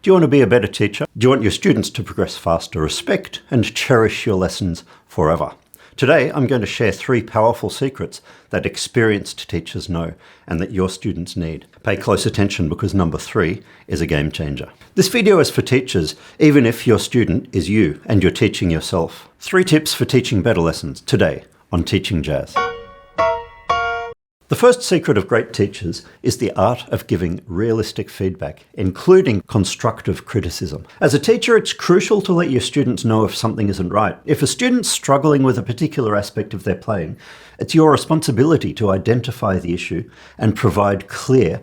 Do you want to be a better teacher? Do you want your students to progress faster, respect and cherish your lessons forever? Today, I'm going to share 3 powerful secrets that experienced teachers know and that your students need. Pay close attention because number 3 is a game changer. This video is for teachers, even if your student is you and you're teaching yourself. 3 tips for teaching better lessons today on Teaching Jazz. The first secret of great teachers is the art of giving realistic feedback, including constructive criticism. As a teacher, it's crucial to let your students know if something isn't right. If a student's struggling with a particular aspect of their playing, it's your responsibility to identify the issue and provide clear,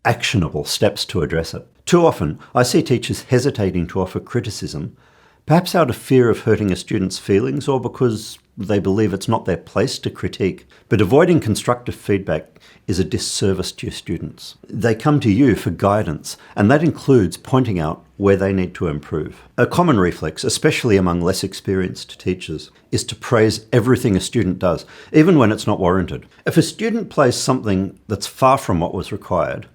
actionable steps to address it. Too often, I see teachers hesitating to offer criticism, perhaps out of fear of hurting a student's feelings or because they believe it's not their place to critique. But avoiding constructive feedback is a disservice to your students. They come to you for guidance, and that includes pointing out where they need to improve. A common reflex, especially among less experienced teachers, is to praise everything a student does, even when it's not warranted. If a student plays something that's far from what was required,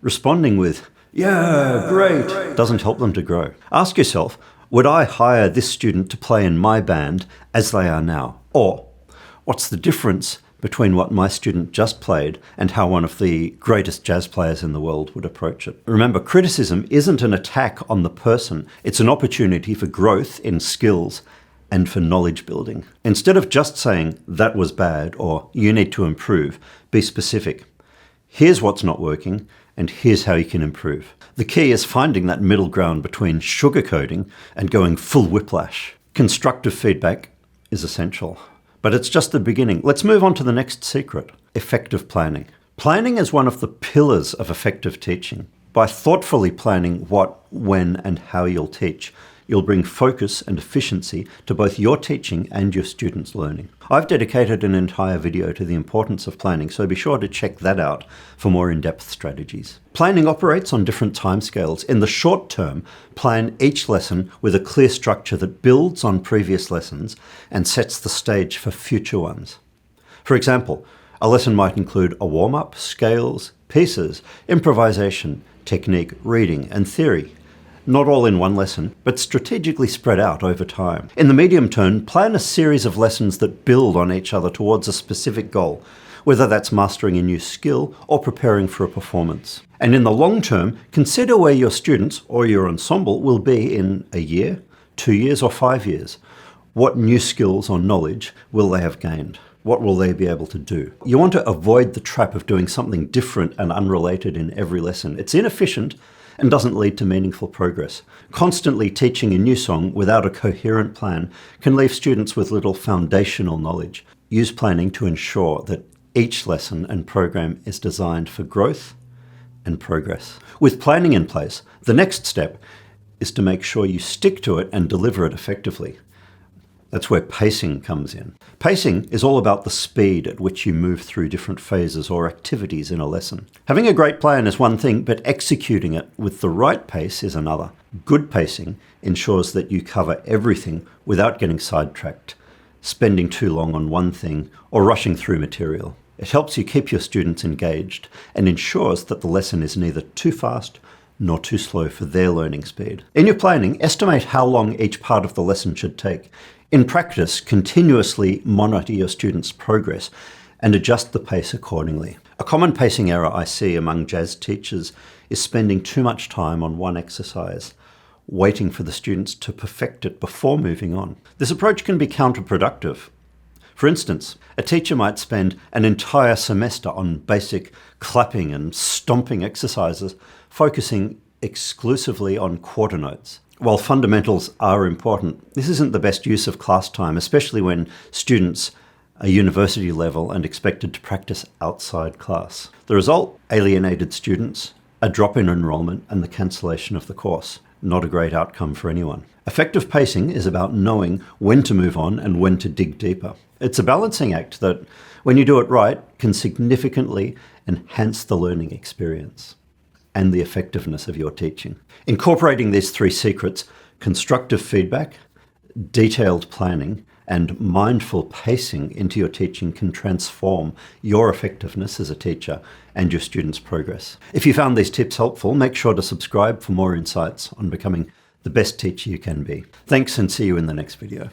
responding with, "Yeah, great," doesn't help them to grow. Ask yourself, would I hire this student to play in my band as they are now? Or what's the difference between what my student just played and how one of the greatest jazz players in the world would approach it? Remember, criticism isn't an attack on the person. It's an opportunity for growth in skills and for knowledge building. Instead of just saying, "that was bad," or "you need to improve," be specific. Here's what's not working, and here's how you can improve. The key is finding that middle ground between sugarcoating and going full whiplash. Constructive feedback is essential, but it's just the beginning. Let's move on to the next secret, effective planning. Planning is one of the pillars of effective teaching. By thoughtfully planning what, when, and how you'll teach, you'll bring focus and efficiency to both your teaching and your students' learning. I've dedicated an entire video to the importance of planning, so be sure to check that out for more in-depth strategies. Planning operates on different timescales. In the short term, plan each lesson with a clear structure that builds on previous lessons and sets the stage for future ones. For example, a lesson might include a warm-up, scales, pieces, improvisation, technique, reading, and theory. Not all in one lesson, but strategically spread out over time. In the medium term, plan a series of lessons that build on each other towards a specific goal, whether that's mastering a new skill or preparing for a performance. And in the long term, consider where your students or your ensemble will be in a year, 2 years, or 5 years. What new skills or knowledge will they have gained? What will they be able to do? You want to avoid the trap of doing something different and unrelated in every lesson. It's inefficient and doesn't lead to meaningful progress. Constantly teaching a new song without a coherent plan can leave students with little foundational knowledge. Use planning to ensure that each lesson and program is designed for growth and progress. With planning in place, the next step is to make sure you stick to it and deliver it effectively. That's where pacing comes in. Pacing is all about the speed at which you move through different phases or activities in a lesson. Having a great plan is one thing, but executing it with the right pace is another. Good pacing ensures that you cover everything without getting sidetracked, spending too long on one thing, or rushing through material. It helps you keep your students engaged and ensures that the lesson is neither too fast nor too slow for their learning speed. In your planning, estimate how long each part of the lesson should take. In practice, continuously monitor your students' progress and adjust the pace accordingly. A common pacing error I see among jazz teachers is spending too much time on one exercise, waiting for the students to perfect it before moving on. This approach can be counterproductive. For instance, a teacher might spend an entire semester on basic clapping and stomping exercises, focusing exclusively on quarter notes. While fundamentals are important, this isn't the best use of class time, especially when students are university level and expected to practice outside class. The result, alienated students, a drop in enrollment, and the cancellation of the course. Not a great outcome for anyone. Effective pacing is about knowing when to move on and when to dig deeper. It's a balancing act that, when you do it right, can significantly enhance the learning experience and the effectiveness of your teaching. Incorporating these 3 secrets, constructive feedback, detailed planning, and mindful pacing into your teaching can transform your effectiveness as a teacher and your students' progress. If you found these tips helpful, make sure to subscribe for more insights on becoming the best teacher you can be. Thanks, and see you in the next video.